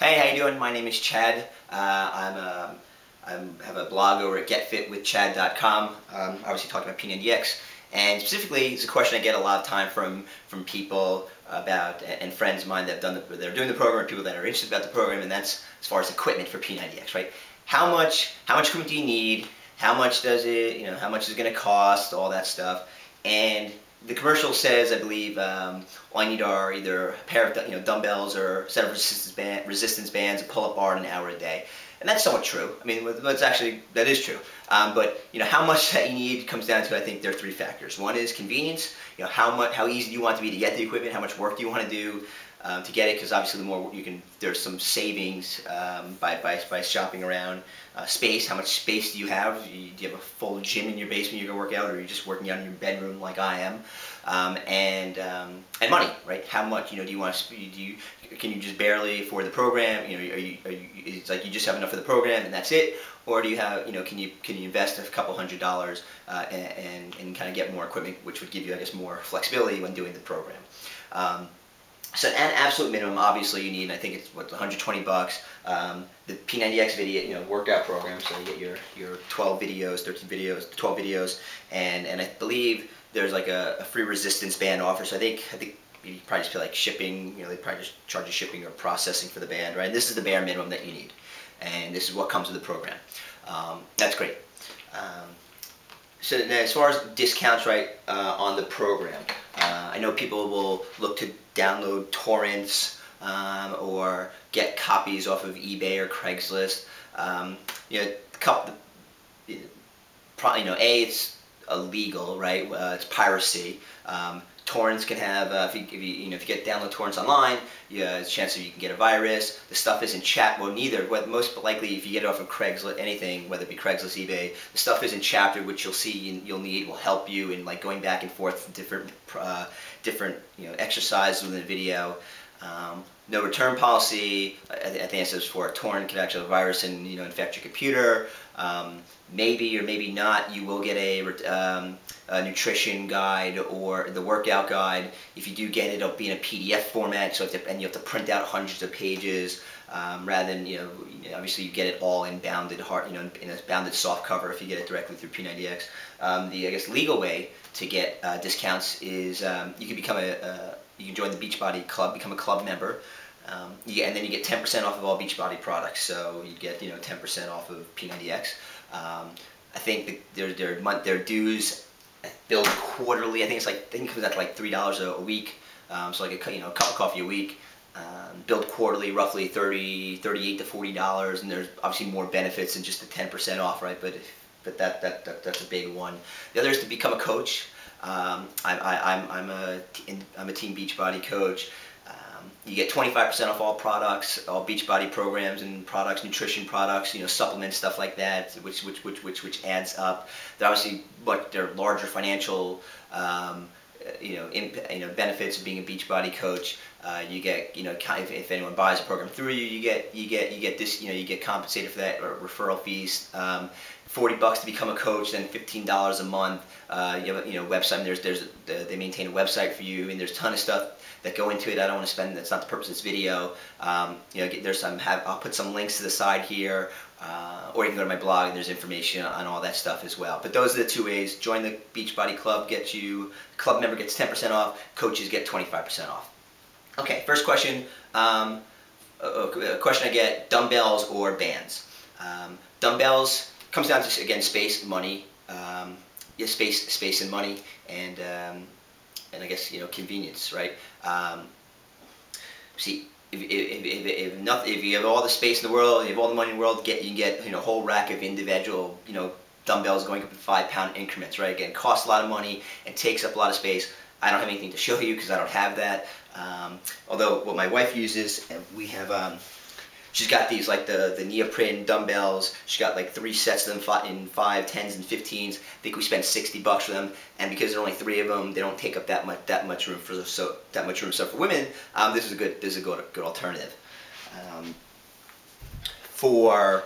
Hey, how you doing? My name is Chad. I have a blog over at getfitwithchad.com. Obviously talking about P90X, and specifically, it's a question I get a lot of time from people about and friends of mine that they're doing the program, people that are interested about the program, and that's as far as equipment for P90X, right? How much equipment do you need? How much does it, how much is it going to cost? All that stuff, and the commercial says, I believe, all I need are either a pair of dumbbells or a set of resistance bands, a pull-up bar, and an hour a day. And that's somewhat true. I mean, that is true. But how much that you need comes down to, I think, there are three factors. One is convenience. How easy do you want it to be to get the equipment? How much work do you want to do to get it? Because obviously, the more you can, there's some savings by shopping around. Space. How much space do you have? Do you have a full gym in your basement you're gonna work out, or are you just working out in your bedroom like I am? And money, right? How much do you want to? Can you just barely afford the program? It's like you just have enough for the program and that's it, or do you have can you invest a couple $100s and kind of get more equipment, which would give you, I guess, more flexibility when doing the program. So an absolute minimum, obviously, you need, I think it's 120 bucks. The P90X video, workout program. So you get your 12 videos, 13 videos, 12 videos, and I believe there's like a free resistance band offer. So I think you probably just pay like shipping. They probably just charge you shipping or processing for the band, right? And this is the bare minimum that you need, and this is what comes with the program. That's great. So now, as far as discounts, right, on the program, I know people will look to download torrents or get copies off of eBay or Craigslist. It's illegal, right? It's piracy. Torrents can have, if you get download torrents online, there's a chance that you can get a virus. The stuff isn't neither. Most likely, if you get it off of Craigslist, anything, whether it be Craigslist, eBay, the stuff isn't chaptered, which you'll see will help you in like going back and forth different exercises within the video. No return policy. I think it says for a torrent could actually have a virus and infect your computer. Maybe or maybe not, you will get a nutrition guide or the workout guide. If you do get it, it'll be in a PDF format, so you have to print out hundreds of pages rather than obviously you get it all in bounded in a bounded soft cover if you get it directly through P90X. I guess legal way to get discounts is you can become you can join the Beachbody Club, become a club member. And then you get 10% off of all Beachbody products. So you get 10% off of P90X. I think their dues billed quarterly. I think it comes out to like $3 a week. So like a cup of coffee a week. Billed quarterly, roughly $38 to $40, and there's obviously more benefits than just the 10% off, right? But that's a big one. The other is to become a coach. I'm a Team Beachbody coach. You get 25% off all products, all Beachbody programs and products, nutrition products, supplements, stuff like that, which adds up. They're obviously they're larger financial, benefits of being a Beachbody coach. You get, if anyone buys a program through you, you get this, you get compensated for that, or referral fees. $40 to become a coach, then $15 a month. You have a website. They maintain a website for you, and there's a ton of stuff that go into it. I don't want to spend. That's not the purpose of this video. I'll put some links to the side here, or you can go to my blog and there's information on all that stuff as well. But those are the two ways. Join the Beachbody Club. Club member gets 10% off. Coaches get 25% off. Okay, first question. A question I get: dumbbells or bands? Dumbbells comes down to, again, space, money. Space and money, and I guess convenience, right? See, if you have all the space in the world, you have all the money in the world, you can get a whole rack of individual dumbbells going up in 5-pound increments, right? Again, costs a lot of money and takes up a lot of space. I don't have anything to show you because I don't have that. Although what my wife uses, and we have. She's got these, like the neoprene dumbbells. She's got like 3 sets of them in 5, 10s, and 15s. I think we spent $60 for them, and because there are only 3 of them, they don't take up that much room So for women, this is a good alternative. For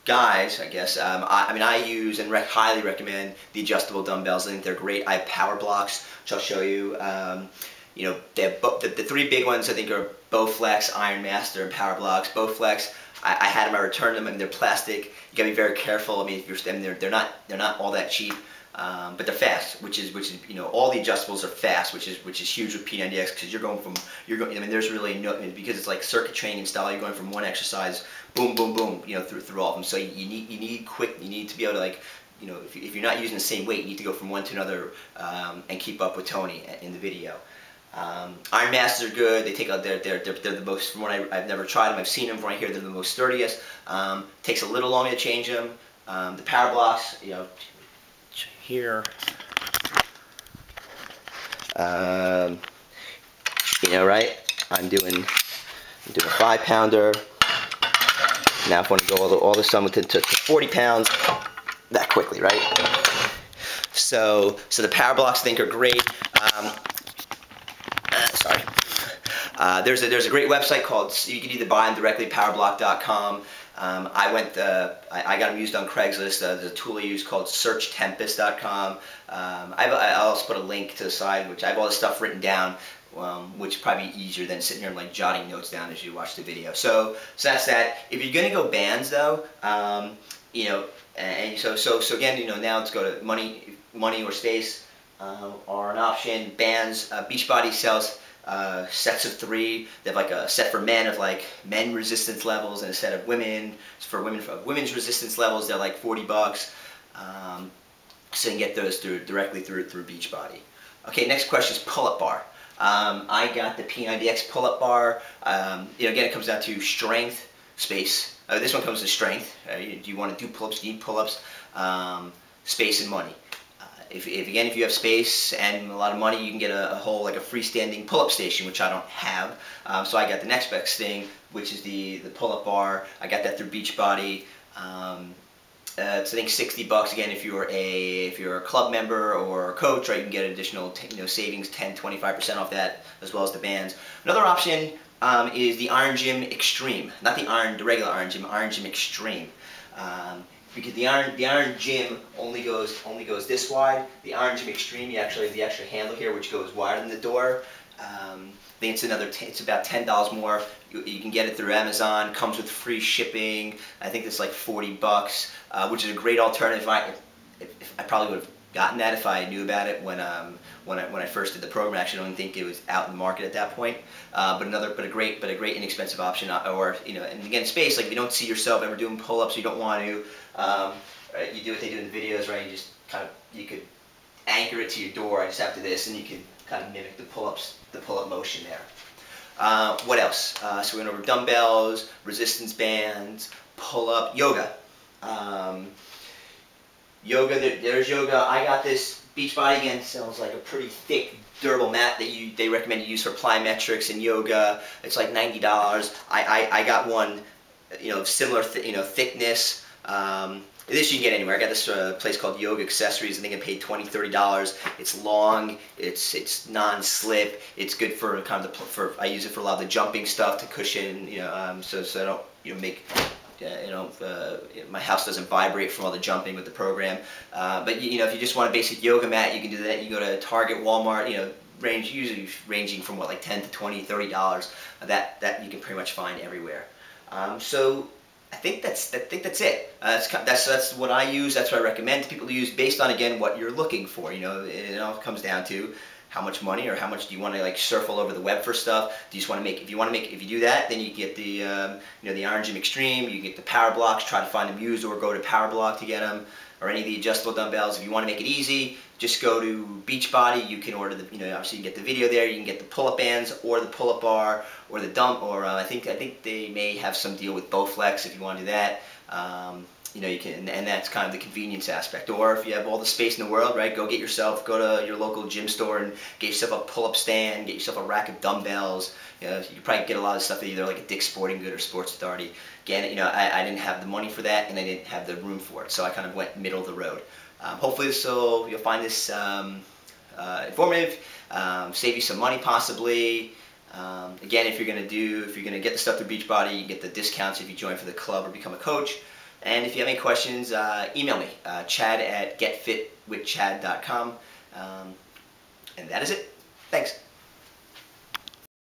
guys, I guess, I use and highly recommend the adjustable dumbbells. I think they're great. I have power blocks, which I'll show you. you know, the three big ones I think are Bowflex, Iron Master, and Power Blocks. Bowflex, I had them, I returned them, and they're plastic. You gotta be very careful. I mean, if you're, I mean, they're not all that cheap, but they're fast, which is you know, all the adjustables are fast, which is huge with P90X, because I mean, there's really no, I mean, because it's like circuit training style. You're going from one exercise, boom, boom, boom, you know, through all of them. So you need quick. You need to be able to, like, you know, if you're not using the same weight, you need to go from one to another and keep up with Tony in the video. Iron Masters are good. They take out they're the most, from what I've never tried them. I've seen them. From what I hear, they're the most sturdiest. Takes a little longer to change them. The Power Blocks, you know, here. You know, right? I'm doing a 5-pounder. Now if I want to go all the sum to 40 pounds, that quickly, right? So the Power Blocks I think are great. Sorry. There's a great website called, you can either buy them directly, powerblock.com. I got them used on Craigslist. There's a tool I use called searchtempest.com. I'll also put a link to the side, which I have all this stuff written down, which is probably easier than sitting here and like jotting notes down as you watch the video. So that's that. If you're gonna go bands though, you know, and so again, you know, now let's go to money or space are an option. Bands, Beachbody sells sets of 3. They have like a set for men of like men resistance levels, and a set of women for women's resistance levels. They're like $40. So you can get those directly through Beachbody. Okay, next question is pull-up bar. I got the P90X pull-up bar. You know, again, it comes down to strength, space. This one comes to strength. Do you want to do pull-ups? Do you need pull-ups? Space and money. If you have space and a lot of money, you can get a whole, like a freestanding pull-up station, which I don't have. So I got the next best thing, which is the pull-up bar. I got that through Beachbody. It's I think $60 again if you're a club member or a coach, right? You can get additional savings, 10-25% off that, as well as the bands. Another option is the Iron Gym Extreme, not the regular Iron Gym Extreme. Because the Iron Gym only goes this wide. The Iron Gym Extreme, the extra handle here, which goes wider than the door. I think it's about $10 more. You can get it through Amazon. Comes with free shipping. I think it's like $40, which is a great alternative. If I probably would have gotten that if I knew about it when I first did the program. Actually, I don't think it was out in the market at that point. But a great inexpensive option. Or and again, space. Like if you don't see yourself ever doing pull-ups, you don't want to. Right, you do what they do in the videos, right? You could anchor it to your door just after this, and you can kind of mimic the pull-up motion there. What else? So we went over dumbbells, resistance bands, pull-up, yoga. There's yoga. I got this Beachbody, again, sells like a pretty thick, durable mat that they recommend you use for plyometrics and yoga. It's like $90. I got one, similar thickness. This you can get anywhere. I got this place called Yoga Accessories. I think I paid $20-$30. It's long. It's non-slip. It's good for kind of I use it for a lot of the jumping stuff to cushion. So I don't make. My house doesn't vibrate from all the jumping with the program. But if you just want a basic yoga mat, you can do that. You go to Target, Walmart. Usually ranging from what, like $10 to $20, $30. That you can pretty much find everywhere. So I think that's it. That's what I use. That's what I recommend people to use based on, again, what you're looking for. It all comes down to how much money, or how much do you want to like surf all over the web for stuff. Do you just want to make? If you do that, then you get the the Iron Gym Extreme. You get the Power Blocks. Try to find them used, or go to Power Block to get them, or any of the adjustable dumbbells. If you want to make it easy, just go to Beachbody. You can order the obviously you can get the video there. You can get the pull-up bands, or the pull-up bar, or the or I think they may have some deal with Bowflex if you want to do that. You can, and that's kind of the convenience aspect. Or if you have all the space in the world, right, go to your local gym store and get yourself a pull-up stand, get yourself a rack of dumbbells. You can probably get a lot of stuff at either like a Dick's Sporting Good or Sports Authority. Again, I didn't have the money for that, and I didn't have the room for it, so I kind of went middle of the road. Hopefully you'll find this informative, save you some money possibly. Again, if you're gonna get the stuff through Beachbody, you get the discounts if you join for the club or become a coach. And if you have any questions, email me, chad@getfitwithchad.com. And that is it. Thanks.